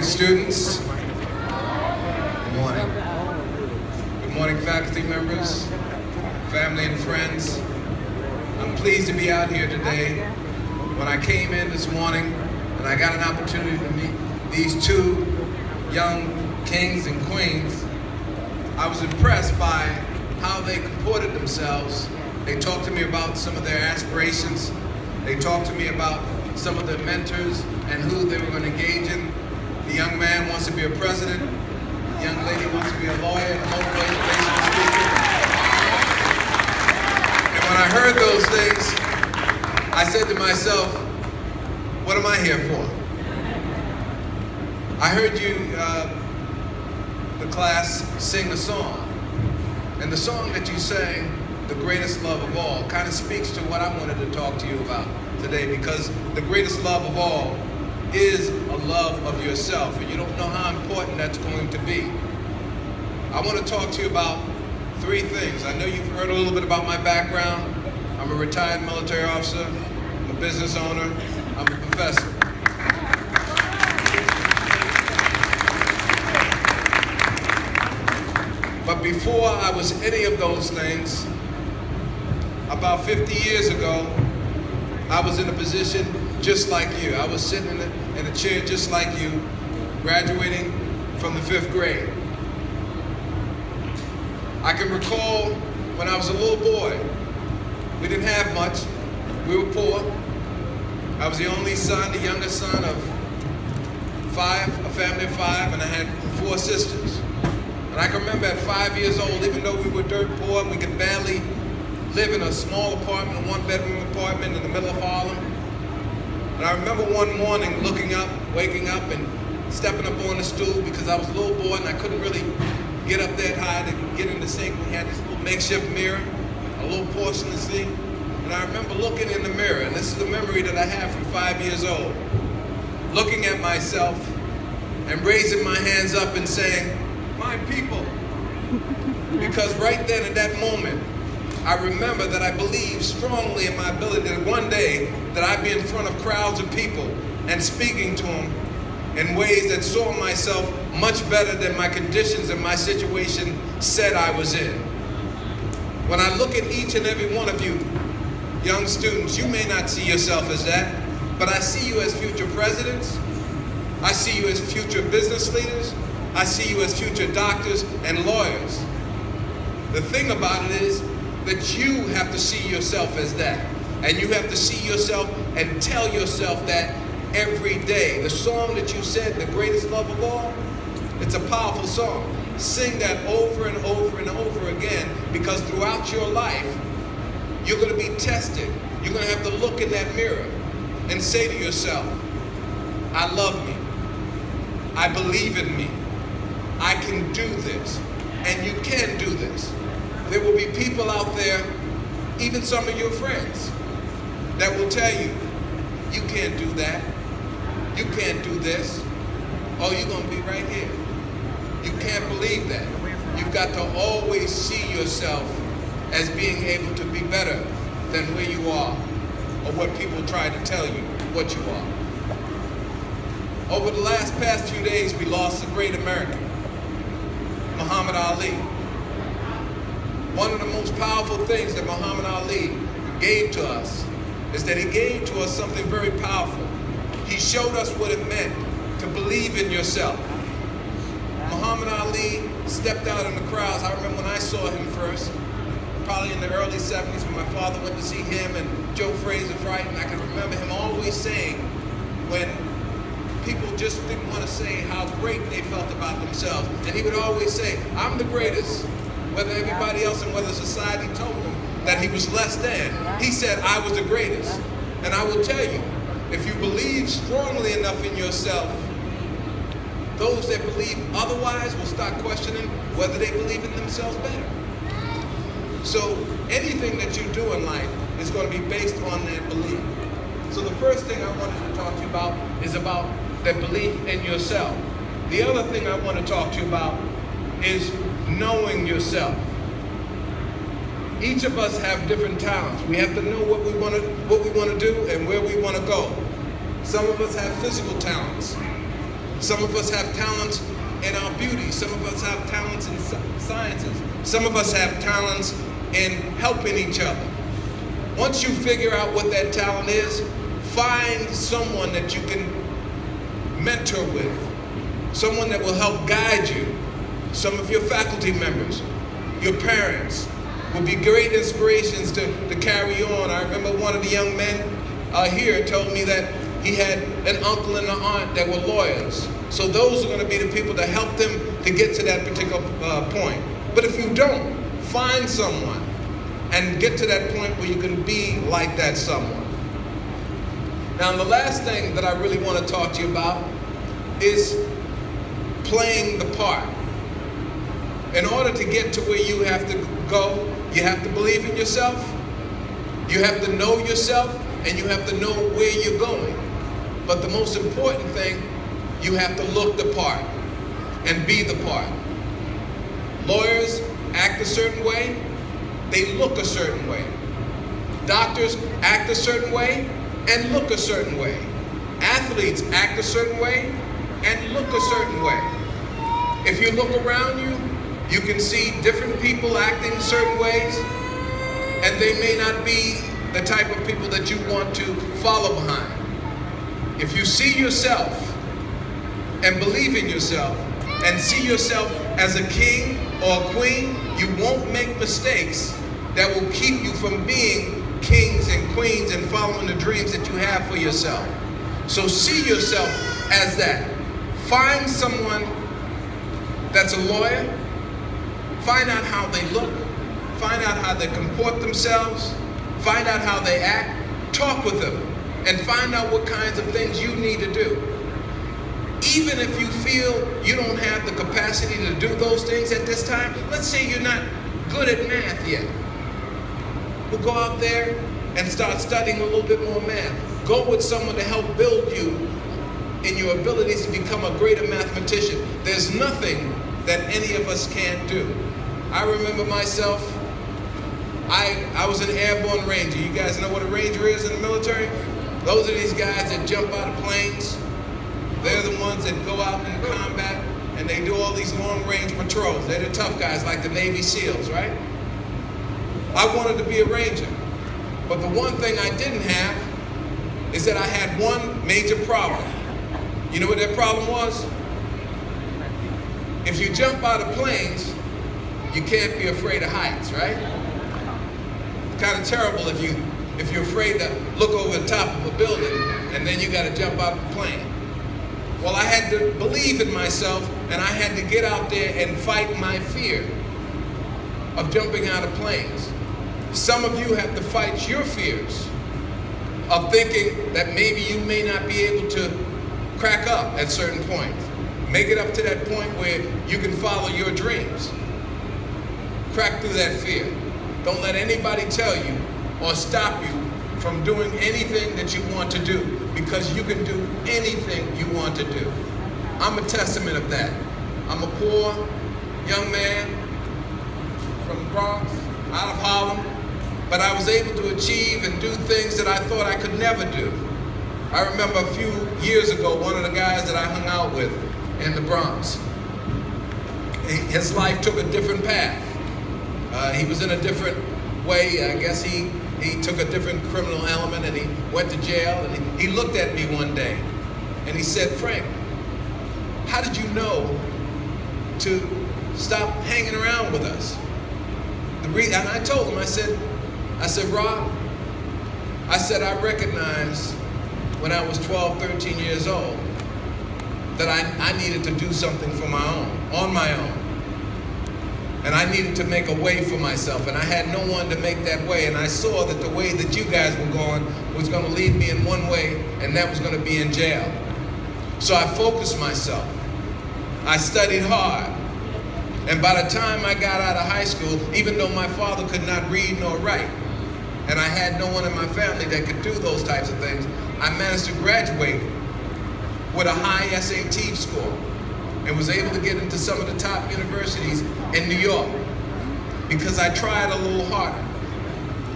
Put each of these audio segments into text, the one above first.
students. Good morning. Good morning, faculty members, family and friends. I'm pleased to be out here today. When I came in this morning and I got an opportunity to meet these two young kings and queens, I was impressed by how they comported themselves. They talked to me about some of their aspirations. They talked to me about some of their mentors and who they were going to engage in. The young man wants to be a president. The young lady wants to be a lawyer and a local education speaker. And when I heard those things, I said to myself, what am I here for? I heard you, the class, sing a song. And the song that you sang, The Greatest Love of All, kind of speaks to what I wanted to talk to you about today, because the greatest love of all is a love of yourself, and you don't know how important that's going to be. I want to talk to you about three things. I know you've heard a little bit about my background. I'm a retired military officer, I'm a business owner, I'm a professor. But before I was any of those things, about 50 years ago, I was in a position just like you. I was sitting in a chair just like you, graduating from the 5th grade. I can recall when I was a little boy, we didn't have much. We were poor. I was the only son, the youngest son of five, a family of five, and I had 4 sisters. And I can remember at 5 years old, even though we were dirt poor, we could barely live in a small apartment, a one-bedroom apartment in the middle of Harlem. And I remember one morning looking up, waking up, and stepping up on the stool because I was a little boy and I couldn't really get up that high to get in the sink. We had this little makeshift mirror, a little porcelain sink. And I remember looking in the mirror, and this is the memory that I have from 5 years old, looking at myself and raising my hands up and saying, "My people." Because right then at that moment, I remember that I believed strongly in my ability that one day that I'd be in front of crowds of people and speaking to them in ways that saw myself much better than my conditions and my situation said I was in. When I look at each and every one of you, young students, you may not see yourself as that, but I see you as future presidents. I see you as future business leaders. I see you as future doctors and lawyers. The thing about it is that you have to see yourself as that. And you have to see yourself and tell yourself that every day. The song that you said, The Greatest Love of All, it's a powerful song. Sing that over and over and over again, because throughout your life, you're going to be tested. You're going to have to look in that mirror and say to yourself, I love me. I believe in me. I can do this. And you can do this. There will be people out there, even some of your friends, that will tell you, you can't do that. You can't do this. Oh, you're going to be right here. You can't believe that. You've got to always see yourself as being able to be better than where you are or what people try to tell you what you are. Over the past few days, we lost a great American, Muhammad Ali. One of the most powerful things that Muhammad Ali gave to us is that he gave to us something very powerful. He showed us what it meant to believe in yourself. Muhammad Ali stepped out in the crowds. I remember when I saw him first, probably in the early 70s, when my father went to see him and Joe Frazier fight, and I can remember him always saying, when people just didn't want to say how great they felt about themselves, and he would always say, I'm the greatest. Whether everybody else and whether society told him that he was less than, he said, I was the greatest. And I will tell you, if you believe strongly enough in yourself, those that believe otherwise will start questioning whether they believe in themselves better. So anything that you do in life is going to be based on that belief. So the first thing I wanted to talk to you about is about that belief in yourself. The other thing I want to talk to you about is knowing yourself. Each of us have different talents. We have to know what we want to do and where we want to go. Some of us have physical talents. Some of us have talents in our beauty. Some of us have talents in sciences. Some of us have talents in helping each other. Once you figure out what that talent is, find someone that you can mentor with, someone that will help guide you. Some of your faculty members, your parents, will be great inspirations to carry on. I remember one of the young men here told me that he had an uncle and an aunt that were lawyers. So those are going to be the people to help them to get to that particular point. But if you don't, find someone and get to that point where you can be like that someone. Now, the last thing that I really want to talk to you about is playing the part. In order to get to where you have to go, you have to believe in yourself, you have to know yourself, and you have to know where you're going. But the most important thing, you have to look the part and be the part. Lawyers act a certain way, they look a certain way. Doctors act a certain way and look a certain way. Athletes act a certain way and look a certain way. If you look around you, you can see different people acting certain ways, and they may not be the type of people that you want to follow behind. If you see yourself and believe in yourself and see yourself as a king or a queen, you won't make mistakes that will keep you from being kings and queens and following the dreams that you have for yourself. So see yourself as that. Find someone that's a lawyer. Find out how they look. Find out how they comport themselves. Find out how they act. Talk with them and find out what kinds of things you need to do. Even if you feel you don't have the capacity to do those things at this time, let's say you're not good at math yet. Well, go out there and start studying a little bit more math. Go with someone to help build you in your abilities to become a greater mathematician. There's nothing that any of us can't do. I remember myself, I was an airborne ranger. You guys know what a ranger is in the military? Those are these guys that jump out of planes. They're the ones that go out in combat and they do all these long-range patrols. They're the tough guys like the Navy SEALs, right? I wanted to be a ranger, but the one thing I didn't have is that I had one major problem. You know what that problem was? If you jump out of planes, you can't be afraid of heights, right? It's kind of terrible if you're afraid to look over the top of a building and then you got to jump out of the plane. Well, I had to believe in myself and I had to get out there and fight my fear of jumping out of planes. Some of you have to fight your fears of thinking that maybe you may not be able to crack up at certain points. Make it up to that point where you can follow your dreams. Crack through that fear. Don't let anybody tell you or stop you from doing anything that you want to do, because you can do anything you want to do. I'm a testament of that. I'm a poor young man from the Bronx, out of Harlem, but I was able to achieve and do things that I thought I could never do. I remember a few years ago, one of the guys that I hung out with in the Bronx, his life took a different path. He was in a different way. I guess he took a different criminal element and he went to jail, and he looked at me one day and he said, "Frank, how did you know to stop hanging around with us?" And I told him, I said, "Rob," I said, "I recognized when I was 12, 13 years old that I needed to do something for my own, on my own. And I needed to make a way for myself, and I had no one to make that way. And I saw that the way that you guys were going was going to lead me in one way, and that was going to be in jail. So I focused myself. I studied hard. And by the time I got out of high school, even though my father could not read nor write, and I had no one in my family that could do those types of things, I managed to graduate with a high SAT score and was able to get into some of the top universities in New York because I tried a little harder.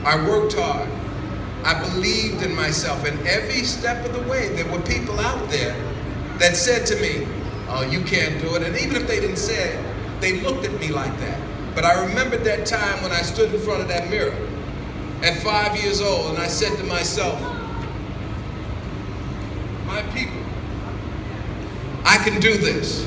I worked hard. I believed in myself, and every step of the way there were people out there that said to me, oh, you can't do it. And even if they didn't say it, they looked at me like that. But I remembered that time when I stood in front of that mirror at 5 years old, and I said to myself, my people, I can do this.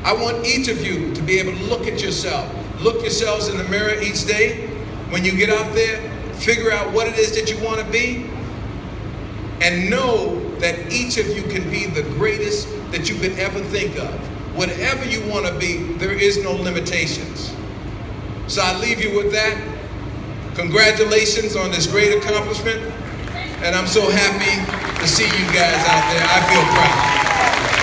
I want each of you to be able to look at yourself. Look yourselves in the mirror each day. When you get out there, figure out what it is that you want to be, and know that each of you can be the greatest that you could ever think of. Whatever you want to be, there is no limitations. So I leave you with that. Congratulations on this great accomplishment. And I'm so happy to see you guys out there. I feel proud.